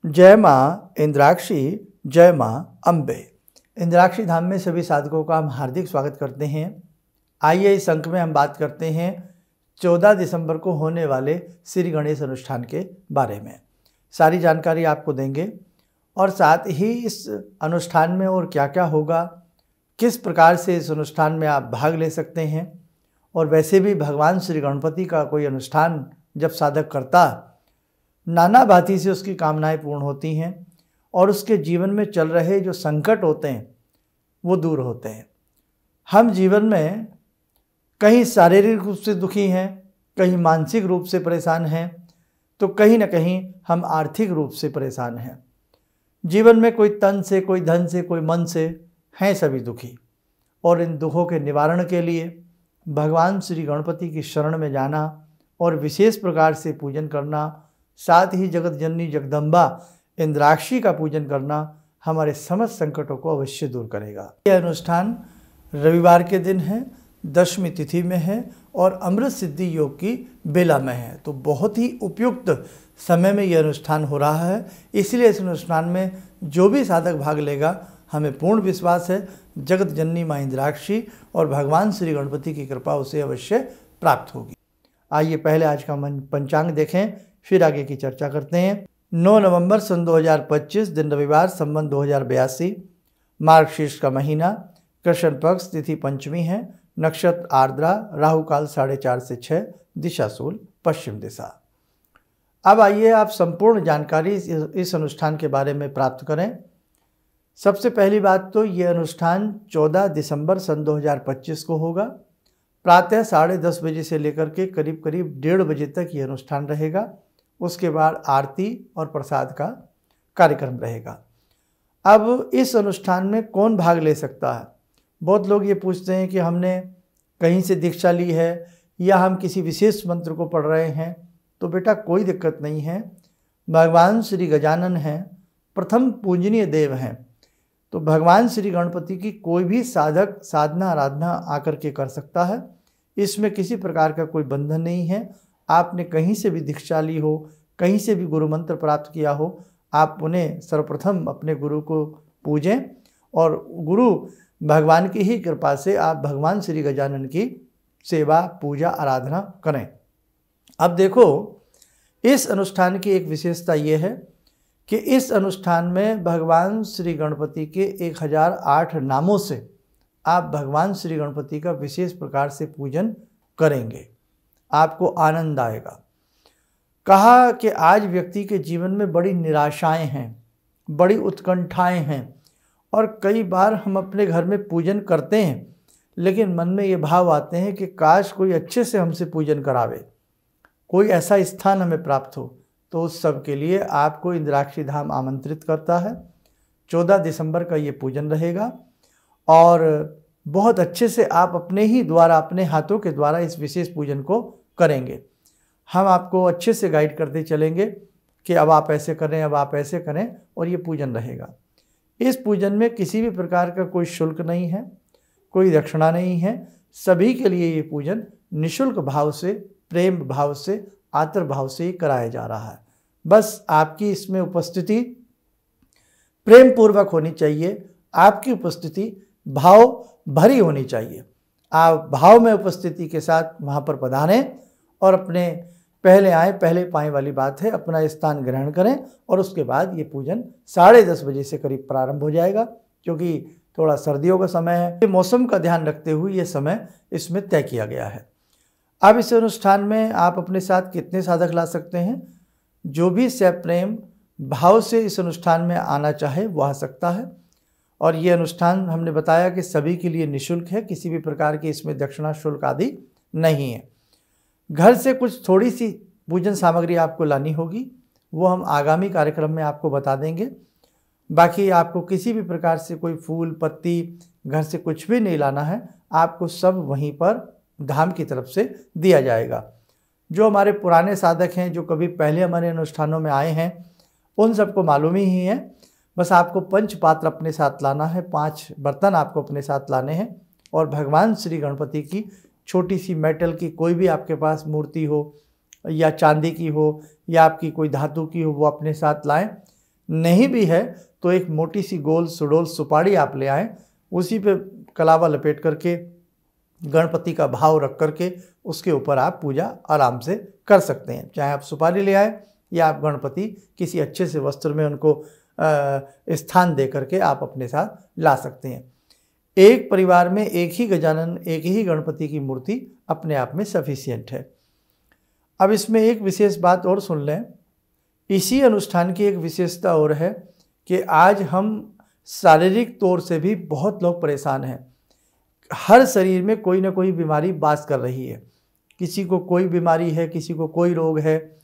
जय माँ इंद्राक्षी, जय माँ अम्बे। इंद्राक्षी धाम में सभी साधकों का हम हार्दिक स्वागत करते हैं। आइए इस अंक में हम बात करते हैं 14 दिसंबर को होने वाले श्री गणेश अनुष्ठान के बारे में। सारी जानकारी आपको देंगे और साथ ही इस अनुष्ठान में और क्या क्या होगा, किस प्रकार से इस अनुष्ठान में आप भाग ले सकते हैं। और वैसे भी भगवान श्री गणपति का कोई अनुष्ठान जब साधक करता, नाना भांति से उसकी कामनाएं पूर्ण होती हैं और उसके जीवन में चल रहे जो संकट होते हैं वो दूर होते हैं। हम जीवन में कहीं शारीरिक रूप से दुखी हैं, कहीं मानसिक रूप से परेशान हैं, तो कहीं ना कहीं हम आर्थिक रूप से परेशान हैं। जीवन में कोई तन से, कोई धन से, कोई मन से हैं सभी दुखी। और इन दुखों के निवारण के लिए भगवान श्री गणपति की शरण में जाना और विशेष प्रकार से पूजन करना, साथ ही जगत जननी जगदम्बा इंद्राक्षी का पूजन करना हमारे समस्त संकटों को अवश्य दूर करेगा। यह अनुष्ठान रविवार के दिन है, दशमी तिथि में है और अमृत सिद्धि योग की बेला में है। तो बहुत ही उपयुक्त समय में यह अनुष्ठान हो रहा है। इसलिए इस अनुष्ठान में जो भी साधक भाग लेगा, हमें पूर्ण विश्वास है जगत जननी माँ इंद्राक्षी और भगवान श्री गणपति की कृपा उसे अवश्य प्राप्त होगी। आइए पहले आज का पंचांग देखें, फिर आगे की चर्चा करते हैं। 9 नवंबर सन 2025 दिन रविवार, संवत 2082, मार्गशीर्ष का महीना, कृष्ण पक्ष, तिथि पंचमी है, नक्षत्र आर्द्रा, राहु काल 4:30 से 6, दिशा शूल पश्चिम दिशा। अब आइए आप संपूर्ण जानकारी इस अनुष्ठान के बारे में प्राप्त करें। सबसे पहली बात तो ये अनुष्ठान 14 दिसंबर सन 2025 को होगा। प्रातः 10:30 बजे से लेकर के करीब 1:30 बजे तक ये अनुष्ठान रहेगा। उसके बाद आरती और प्रसाद का कार्यक्रम रहेगा। अब इस अनुष्ठान में कौन भाग ले सकता है? बहुत लोग ये पूछते हैं कि हमने कहीं से दीक्षा ली है या हम किसी विशेष मंत्र को पढ़ रहे हैं। तो बेटा कोई दिक्कत नहीं है। भगवान श्री गजानन हैं, प्रथम पूजनीय देव हैं। तो भगवान श्री गणपति की कोई भी साधक साधना आराधना आकर के कर सकता है। इसमें किसी प्रकार का कोई बंधन नहीं है। आपने कहीं से भी दीक्षा ली हो, कहीं से भी गुरु मंत्र प्राप्त किया हो, आप उन्हें सर्वप्रथम अपने गुरु को पूजें और गुरु भगवान की ही कृपा से आप भगवान श्री गजानन की सेवा, पूजा, आराधना करें। अब देखो, इस अनुष्ठान की एक विशेषता ये है कि इस अनुष्ठान में भगवान श्री गणपति के 1008 नामों से आप भगवान श्री गणपति का विशेष प्रकार से पूजन करेंगे। आपको आनंद आएगा। कहा कि आज व्यक्ति के जीवन में बड़ी निराशाएं हैं, बड़ी उत्कंठाएं हैं और कई बार हम अपने घर में पूजन करते हैं लेकिन मन में ये भाव आते हैं कि काश कोई अच्छे से हमसे पूजन करावे, कोई ऐसा स्थान हमें प्राप्त हो। तो उस सब के लिए आपको इंद्राक्षी धाम आमंत्रित करता है। 14 दिसंबर का ये पूजन रहेगा और बहुत अच्छे से आप अपने ही द्वारा, अपने हाथों के द्वारा इस विशेष पूजन को करेंगे। हम आपको अच्छे से गाइड करते चलेंगे कि अब आप ऐसे करें, अब आप ऐसे करें, और ये पूजन रहेगा। इस पूजन में किसी भी प्रकार का कोई शुल्क नहीं है, कोई दक्षिणा नहीं है। सभी के लिए ये पूजन निःशुल्क भाव से, प्रेम भाव से, आतर भाव से ही कराया जा रहा है। बस आपकी इसमें उपस्थिति प्रेम पूर्वक होनी चाहिए। आपकी उपस्थिति भाव भरी होनी चाहिए। आप भाव में उपस्थिति के साथ वहाँ पर पधारें और अपने पहले आए पहले पाएँ वाली बात है, अपना स्थान ग्रहण करें और उसके बाद ये पूजन 10:30 बजे से करीब प्रारंभ हो जाएगा। क्योंकि थोड़ा सर्दियों का समय है, मौसम का ध्यान रखते हुए ये समय इसमें तय किया गया है। अब इस अनुष्ठान में आप अपने साथ कितने साधक ला सकते हैं? जो भी सप्रेम भाव से इस अनुष्ठान में आना चाहे वो आ सकता है। और ये अनुष्ठान हमने बताया कि सभी के लिए निःशुल्क है, किसी भी प्रकार की इसमें दक्षिणा शुल्क आदि नहीं है। घर से कुछ थोड़ी सी पूजन सामग्री आपको लानी होगी, वो हम आगामी कार्यक्रम में आपको बता देंगे। बाकी आपको किसी भी प्रकार से कोई फूल पत्ती घर से कुछ भी नहीं लाना है, आपको सब वहीं पर धाम की तरफ से दिया जाएगा। जो हमारे पुराने साधक हैं, जो कभी पहले हमारे अनुष्ठानों में आए हैं, उन सबको मालूम ही है। बस आपको पंच पात्र अपने साथ लाना है, 5 बर्तन आपको अपने साथ लाने हैं और भगवान श्री गणपति की छोटी सी मेटल की कोई भी आपके पास मूर्ति हो या चांदी की हो या आपकी कोई धातु की हो, वो अपने साथ लाएं। नहीं भी है तो एक मोटी सी गोल सुडोल सुपारी आप ले आएँ, उसी पे कलावा लपेट करके गणपति का भाव रख करके उसके ऊपर आप पूजा आराम से कर सकते हैं। चाहे आप सुपारी ले आए या आप गणपति किसी अच्छे से वस्त्र में उनको स्थान दे करके आप अपने साथ ला सकते हैं। एक परिवार में एक ही गजानन, एक ही गणपति की मूर्ति अपने आप में सफिशिएंट है। अब इसमें एक विशेष बात और सुन लें। इसी अनुष्ठान की एक विशेषता और है कि आज हम शारीरिक तौर से भी बहुत लोग परेशान हैं। हर शरीर में कोई ना कोई बीमारी वास कर रही है। किसी को कोई बीमारी है, किसी को कोई रोग है,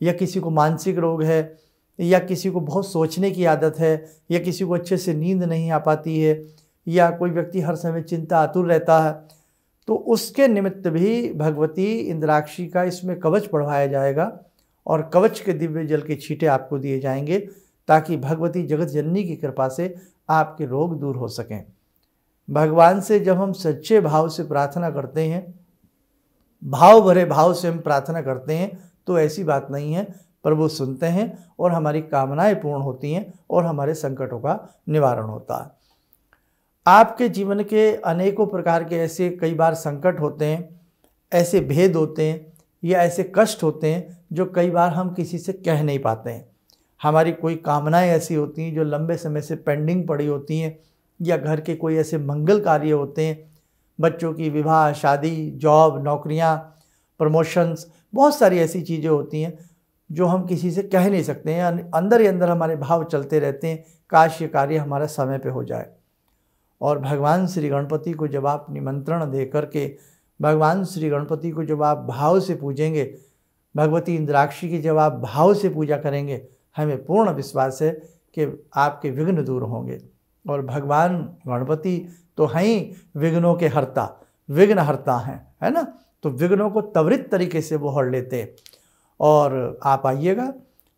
या किसी को मानसिक रोग है, या किसी को बहुत सोचने की आदत है, या किसी को अच्छे से नींद नहीं आ पाती है, या कोई व्यक्ति हर समय चिंता आतुर रहता है। तो उसके निमित्त भी भगवती इंद्राक्षी का इसमें कवच पढ़वाया जाएगा और कवच के दिव्य जल के छींटे आपको दिए जाएंगे ताकि भगवती जगत जननी की कृपा से आपके रोग दूर हो सकें। भगवान से जब हम सच्चे भाव से प्रार्थना करते हैं, भाव भरे भाव से हम प्रार्थना करते हैं, तो ऐसी बात नहीं है, प्रभु सुनते हैं और हमारी कामनाएं पूर्ण होती हैं और हमारे संकटों का निवारण होता है। आपके जीवन के अनेकों प्रकार के ऐसे कई बार संकट होते हैं, ऐसे भेद होते हैं या ऐसे कष्ट होते हैं जो कई बार हम किसी से कह नहीं पाते हैं। हमारी कोई कामनाएं ऐसी होती हैं जो लंबे समय से पेंडिंग पड़ी होती हैं, या घर के कोई ऐसे मंगल कार्य होते हैं, बच्चों की विवाह, शादी, जॉब, नौकरियां, प्रमोशंस, बहुत सारी ऐसी चीज़ें होती हैं जो हम किसी से कह नहीं सकते हैं। अंदर ही अंदर हमारे भाव चलते रहते हैं, काश ये कार्य हमारा समय पे हो जाए। और भगवान श्री गणपति को जब आप निमंत्रण दे करके, भगवान श्री गणपति को जब आप भाव से पूजेंगे, भगवती इंद्राक्षी की जब आप भाव से पूजा करेंगे, हमें पूर्ण विश्वास है कि आपके विघ्न दूर होंगे। और भगवान गणपति तो हैं ही विघ्नों के हर्ता, विघ्न हर्ता हैं, है ना। तो विघ्नों को त्वरित तरीके से वो हर लेते हैं। और आप आइएगा,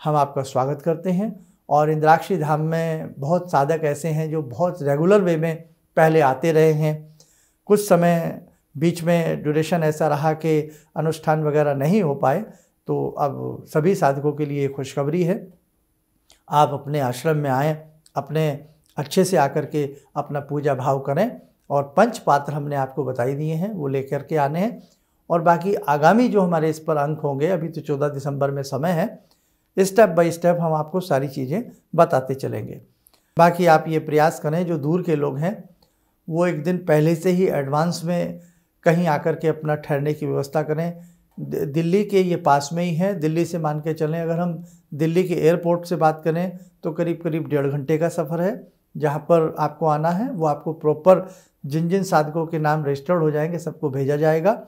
हम आपका स्वागत करते हैं। और इंद्राक्षी धाम में बहुत साधक ऐसे हैं जो बहुत रेगुलर वे में पहले आते रहे हैं। कुछ समय बीच में ड्यूरेशन ऐसा रहा कि अनुष्ठान वगैरह नहीं हो पाए, तो अब सभी साधकों के लिए खुशखबरी है, आप अपने आश्रम में आएँ, अपने अच्छे से आकर के अपना पूजा भाव करें। और पंच पात्र हमने आपको बताई दिए हैं, वो लेकर के आने हैं। और बाकी आगामी जो हमारे इस पर अंक होंगे, अभी तो 14 दिसंबर में समय है, स्टेप बाय स्टेप हम आपको सारी चीज़ें बताते चलेंगे। बाकी आप ये प्रयास करें, जो दूर के लोग हैं वो एक दिन पहले से ही एडवांस में कहीं आकर के अपना ठहरने की व्यवस्था करें। दिल्ली के ये पास में ही है, दिल्ली से मान के चलें, अगर हम दिल्ली के एयरपोर्ट से बात करें तो करीब करीब 1.5 घंटे का सफ़र है। जहाँ पर आपको आना है वो आपको प्रॉपर जिन जिन साधकों के नाम रजिस्टर्ड हो जाएंगे सबको भेजा जाएगा।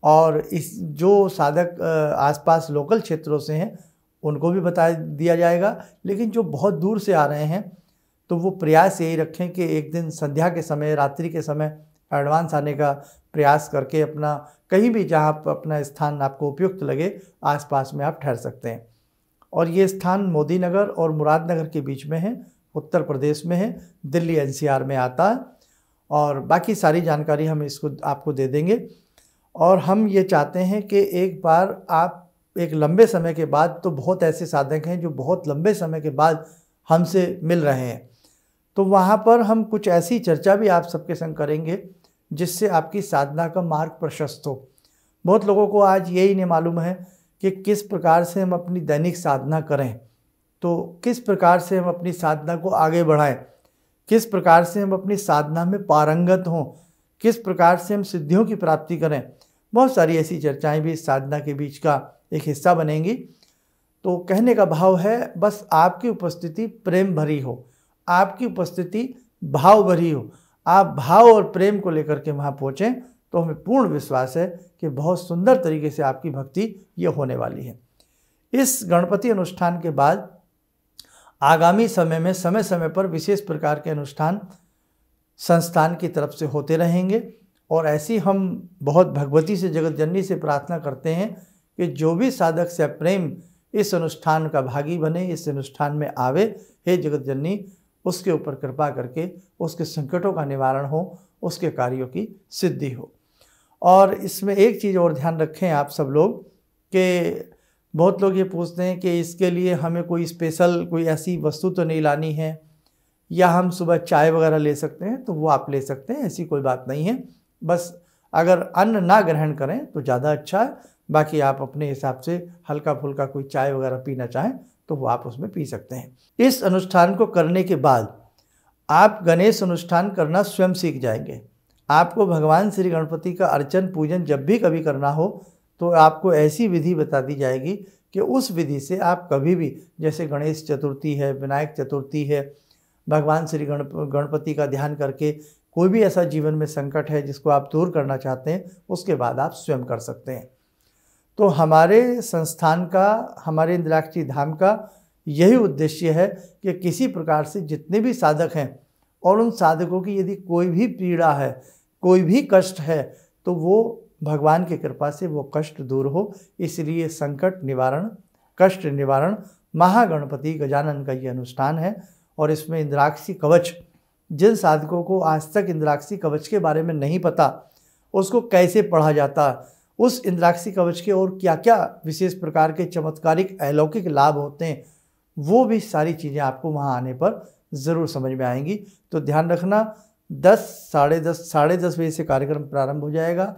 और इस जो साधक आसपास लोकल क्षेत्रों से हैं उनको भी बता दिया जाएगा। लेकिन जो बहुत दूर से आ रहे हैं तो वो प्रयास यही रखें कि एक दिन संध्या के समय, रात्रि के समय एडवांस आने का प्रयास करके अपना कहीं भी जहाँ अपना स्थान आपको उपयुक्त लगे आसपास में आप ठहर सकते हैं। और ये स्थान मोदी नगर और मुरादनगर के बीच में है, उत्तर प्रदेश में है, दिल्ली एनसीआर में आता है। और बाकी सारी जानकारी हम इसको आपको दे देंगे। और हम ये चाहते हैं कि एक बार आप एक लंबे समय के बाद, तो बहुत ऐसे साधक हैं जो बहुत लंबे समय के बाद हमसे मिल रहे हैं, तो वहाँ पर हम कुछ ऐसी चर्चा भी आप सबके संग करेंगे जिससे आपकी साधना का मार्ग प्रशस्त हो। बहुत लोगों को आज यही नहीं मालूम है कि किस प्रकार से हम अपनी दैनिक साधना करें, तो किस प्रकार से हम अपनी साधना को आगे बढ़ाएं, किस प्रकार से हम अपनी साधना में पारंगत हों, किस प्रकार से हम सिद्धियों की प्राप्ति करें। बहुत सारी ऐसी चर्चाएं भी इस साधना के बीच का एक हिस्सा बनेंगी। तो कहने का भाव है, बस आपकी उपस्थिति प्रेम भरी हो, आपकी उपस्थिति भाव भरी हो, आप भाव और प्रेम को लेकर के वहाँ पहुँचें, तो हमें पूर्ण विश्वास है कि बहुत सुंदर तरीके से आपकी भक्ति ये होने वाली है। इस गणपति अनुष्ठान के बाद आगामी समय में समय समय पर विशेष प्रकार के अनुष्ठान संस्थान की तरफ से होते रहेंगे। और ऐसी हम बहुत भगवती से, जगत जननी से प्रार्थना करते हैं कि जो भी साधक से प्रेम इस अनुष्ठान का भागी बने, इस अनुष्ठान में आवे, हे जगत जननी उसके ऊपर कृपा करके उसके संकटों का निवारण हो, उसके कार्यों की सिद्धि हो। और इसमें एक चीज़ और ध्यान रखें आप सब लोग कि बहुत लोग ये पूछते हैं कि इसके लिए हमें कोई स्पेशल कोई ऐसी वस्तु तो नहीं लानी है, या हम सुबह चाय वगैरह ले सकते हैं, तो वो आप ले सकते हैं, ऐसी कोई बात नहीं है। बस अगर अन्न ना ग्रहण करें तो ज़्यादा अच्छा है, बाकी आप अपने हिसाब से हल्का फुल्का कोई चाय वगैरह पीना चाहें तो वो आप उसमें पी सकते हैं। इस अनुष्ठान को करने के बाद आप गणेश अनुष्ठान करना स्वयं सीख जाएंगे। आपको भगवान श्री गणपति का अर्चन पूजन जब भी कभी करना हो तो आपको ऐसी विधि बता दी जाएगी कि उस विधि से आप कभी भी, जैसे गणेश चतुर्थी है, विनायक चतुर्थी है, भगवान श्री गणपति का ध्यान करके कोई भी ऐसा जीवन में संकट है जिसको आप दूर करना चाहते हैं, उसके बाद आप स्वयं कर सकते हैं। तो हमारे संस्थान का, हमारे इंद्राक्षी धाम का यही उद्देश्य है कि किसी प्रकार से जितने भी साधक हैं और उन साधकों की यदि कोई भी पीड़ा है, कोई भी कष्ट है, तो वो भगवान की कृपा से वो कष्ट दूर हो। इसलिए संकट निवारण, कष्ट निवारण महागणपति गजानन का ये अनुष्ठान है। और इसमें इंद्राक्षी कवच, जिन साधकों को आज तक इंद्राक्षी कवच के बारे में नहीं पता, उसको कैसे पढ़ा जाता, उस इंद्राक्षी कवच के और क्या क्या विशेष प्रकार के चमत्कारिक अलौकिक लाभ होते हैं, वो भी सारी चीज़ें आपको वहाँ आने पर ज़रूर समझ में आएंगी। तो ध्यान रखना, 10, साढ़े 10 बजे से कार्यक्रम प्रारंभ हो जाएगा,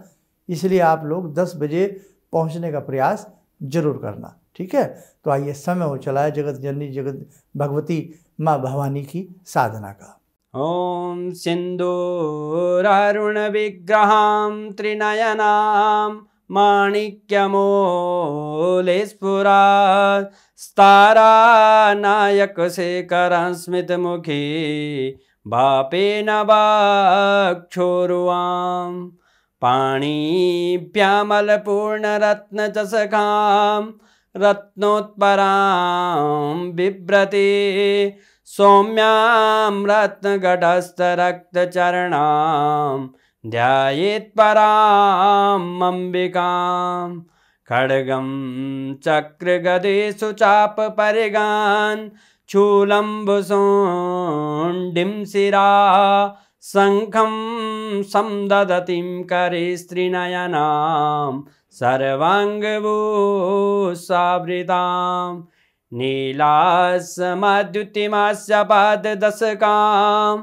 इसलिए आप लोग 10 बजे पहुँचने का प्रयास जरूर करना, ठीक है। तो आइए, समय हो चला है जगत जननी जगत भगवती माँ भवानी की साधना का। ओम सिंदूरारुण विग्रहां त्रिनयनां माणिक्यमूले स्फुरात् स्तारानायकशेखरं स्मितमुखी बापेन वक्षोरुवां पाणिभ्यामलपूर्णरत्नचषकां रत्नोत्परां बिभ्रति सौम्यां रत्नगटस्थरक्तचरणां ध्यायेत् पराम् अम्बिकां खड्गं चक्रगदेषु चापपरिगान् शूलम्बुशोण्डिं शिरा शङ्खं समदधतीं करे स्त्रीनयनां सर्वाङ्गभूषावृतां नीलासमद्युतिमास्य पाददशकां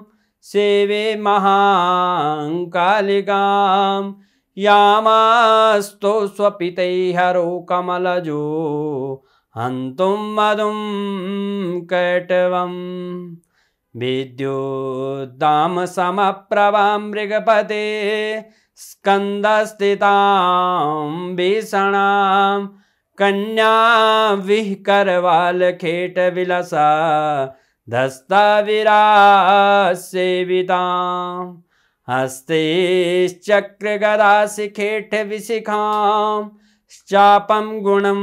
सेवे महाकालिकां यामास्तो स्वपितैहरो कमलजो हन्तुं मधुं कैटवम् विद्युद्दाम समप्रभां मृगपते स्कन्दस्थितां भीषणां कन्या विहकरवालखेटविलसा धस्ताविरासेवितां हस्तैश्चक्रगदाशिखेटविशिखां चापं गुणं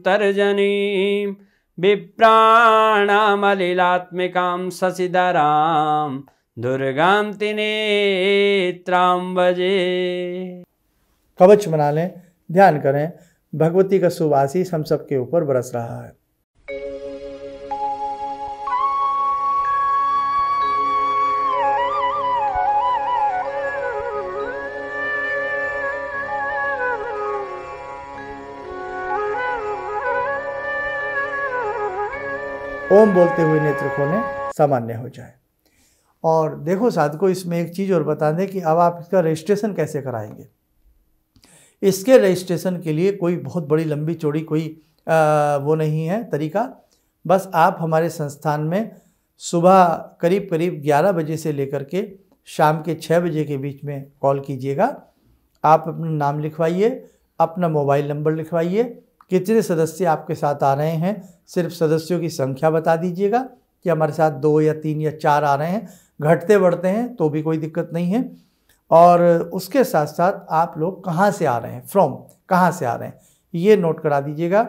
तर्जनीं विप्राणामलिलात्मिकां शशिधरां दुर्गां त्रिनेत्रां भजे। कवच बना लें, ध्यान करें, भगवती का शुभ आशीष हम सबके ऊपर बरस रहा है। ओम बोलते हुए नेत्र खोलें, सामान्य हो जाए। और देखो साधकों, इसमें एक चीज़ और बता दें कि अब आप इसका रजिस्ट्रेशन कैसे कराएंगे। इसके रजिस्ट्रेशन के लिए कोई बहुत बड़ी लंबी चौड़ी कोई वो नहीं है तरीका। बस आप हमारे संस्थान में सुबह करीब 11 बजे से लेकर के शाम के 6 बजे के बीच में कॉल कीजिएगा। आप अपना नाम लिखवाइए, अपना मोबाइल नंबर लिखवाइए, कितने सदस्य आपके साथ आ रहे हैं, सिर्फ सदस्यों की संख्या बता दीजिएगा कि हमारे साथ 2 या 3 या 4 आ रहे हैं, घटते बढ़ते हैं तो भी कोई दिक्कत नहीं है। और उसके साथ साथ आप लोग कहाँ से आ रहे हैं, फ्रॉम कहाँ से आ रहे हैं, ये नोट करा दीजिएगा।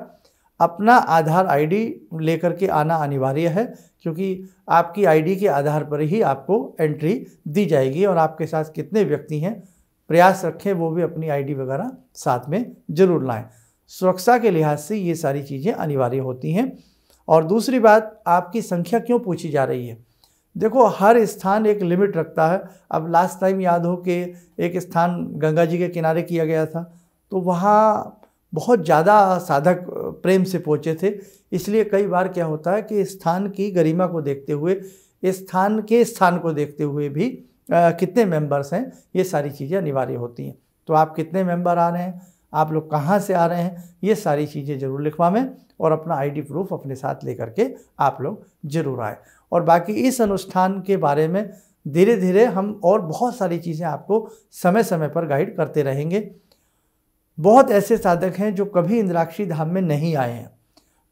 अपना आधार आईडी लेकर के आना अनिवार्य है, क्योंकि आपकी आईडी के आधार पर ही आपको एंट्री दी जाएगी। और आपके साथ कितने व्यक्ति हैं, प्रयास रखें वो भी अपनी आईडी वगैरह साथ में ज़रूर लाएं। सुरक्षा के लिहाज से ये सारी चीज़ें अनिवार्य होती हैं। और दूसरी बात, आपकी संख्या क्यों पूछी जा रही है? देखो, हर स्थान एक लिमिट रखता है। अब लास्ट टाइम याद हो कि एक स्थान गंगा जी के किनारे किया गया था, तो वहाँ बहुत ज़्यादा साधक प्रेम से पहुँचे थे। इसलिए कई बार क्या होता है कि स्थान की गरिमा को देखते हुए, स्थान को देखते हुए भी कितने मेंबर्स हैं, ये सारी चीज़ें अनिवार्य होती हैं। तो आप कितने मेंबर आ रहे हैं, आप लोग कहाँ से आ रहे हैं, ये सारी चीज़ें ज़रूर लिखवाएं और अपना आईडी प्रूफ अपने साथ लेकर के आप लोग ज़रूर आए। और बाकी इस अनुष्ठान के बारे में धीरे धीरे हम और बहुत सारी चीज़ें आपको समय समय पर गाइड करते रहेंगे। बहुत ऐसे साधक हैं जो कभी इंद्राक्षी धाम में नहीं आए हैं,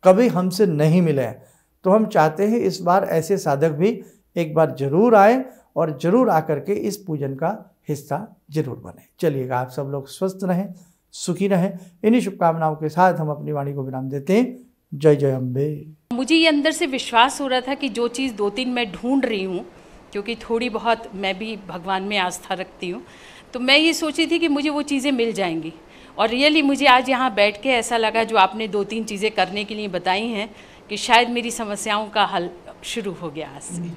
कभी हमसे नहीं मिले हैं, तो हम चाहते हैं इस बार ऐसे साधक भी एक बार ज़रूर आए और ज़रूर आकर के इस पूजन का हिस्सा ज़रूर बने। चलिएगा, आप सब लोग स्वस्थ रहें, सुखी रहें। इन्हीं शुभकामनाओं के साथ हम अपनी वाणी को विराम देते हैं। जय जय अम्बे। मुझे ये अंदर से विश्वास हो रहा था कि जो चीज़ 2-3 मैं ढूंढ रही हूँ, क्योंकि थोड़ी बहुत मैं भी भगवान में आस्था रखती हूँ, तो मैं ये सोची थी कि मुझे वो चीज़ें मिल जाएंगी। और रियली मुझे आज यहाँ बैठ के ऐसा लगा, जो आपने 2-3 चीज़ें करने के लिए बताई हैं, कि शायद मेरी समस्याओं का हल शुरू हो गया आज से।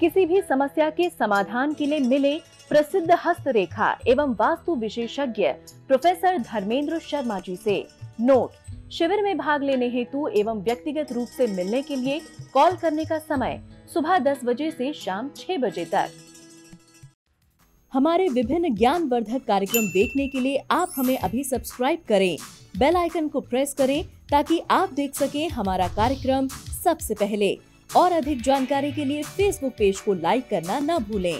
किसी भी समस्या के समाधान के लिए मिले प्रसिद्ध हस्तरेखा एवं वास्तु विशेषज्ञ प्रोफेसर धर्मेंद्र शर्मा जी से। नोट: शिविर में भाग लेने हेतु एवं व्यक्तिगत रूप से मिलने के लिए कॉल करने का समय सुबह 10 बजे से शाम 6 बजे तक। हमारे विभिन्न ज्ञानवर्धक कार्यक्रम देखने के लिए आप हमें अभी सब्सक्राइब करें, बेल आइकन को प्रेस करें ताकि आप देख सकें हमारा कार्यक्रम सबसे पहले। और अधिक जानकारी के लिए फेसबुक पेज को लाइक करना न भूलें।